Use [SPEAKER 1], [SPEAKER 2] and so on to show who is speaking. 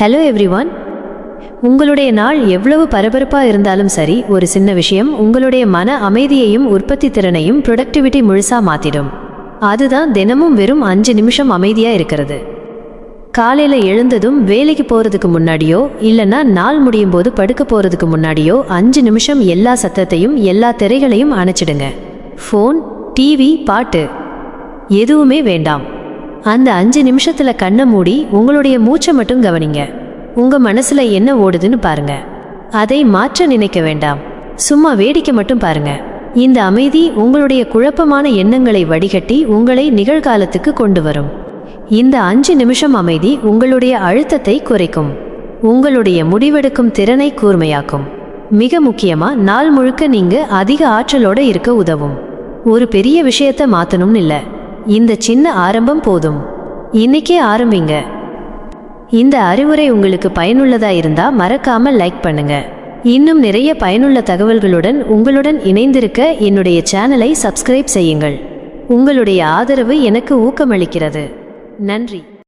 [SPEAKER 1] Hello everyone. உங்களுடைய நாள் எவ்வளவு பரபரப்பாக இருந்தாலும் சரி, ஒரு சின்ன விஷயம் உங்களுடைய மன அமைதியையும் உற்பத்தி திறனையும் ப்ரொடக்டிவிட்டி முழுசாக மாற்றிடும். அதுதான் தினமும் வெறும் 5 நிமிஷம் அமைதியாக இருக்கிறது. காலையில் எழுந்ததும் வேலைக்கு போகிறதுக்கு முன்னாடியோ இல்லைன்னா நாள் முடியும் போது படுக்க போகிறதுக்கு முன்னாடியோ 5 நிமிஷம் எல்லா சத்தத்தையும் எல்லா திரைகளையும் அணைச்சிடுங்க. ஃபோன், டிவி, பாட்டு எதுவுமே வேண்டாம். அந்த 5 நிமிஷத்தில் கண்ணை மூடி உங்களுடைய மூச்சை மட்டும் கவனிங்க. உங்கள் மனசில் என்ன ஓடுதுன்னு பாருங்க. அதை மாற்ற நினைக்க வேண்டாம், சும்மா வேடிக்கை மட்டும் பாருங்க. இந்த அமைதி உங்களுடைய குழப்பமான எண்ணங்களை வடிகட்டி உங்களை நிகழ்காலத்துக்கு கொண்டு வரும். இந்த 5 நிமிஷம் அமைதி உங்களுடைய அழுத்தத்தை குறைக்கும், உங்களுடைய முடிவெடுக்கும் திறனை கூர்மையாக்கும். மிக முக்கியமாக நாள் முழுக்க நீங்கள் அதிக ஆற்றலோடு இருக்க உதவும். ஒரு பெரிய விஷயத்தை மாற்றணும்னு இல்லை, இந்த சின்ன ஆரம்பம் போதும். இன்னைக்கே ஆரம்பிங்க. இந்த அறிவுரை உங்களுக்கு பயனுள்ளதா இருந்தா மறக்காம லைக் பண்ணுங்க. இன்னும் நிறைய பயனுள்ள தகவல்களுடன் உங்களுடன் இணைந்திருக்க என்னுடைய சேனலை சப்ஸ்கிரைப் செய்யுங்கள். உங்களுடைய ஆதரவு எனக்கு ஊக்கமளிக்கிறது. நன்றி.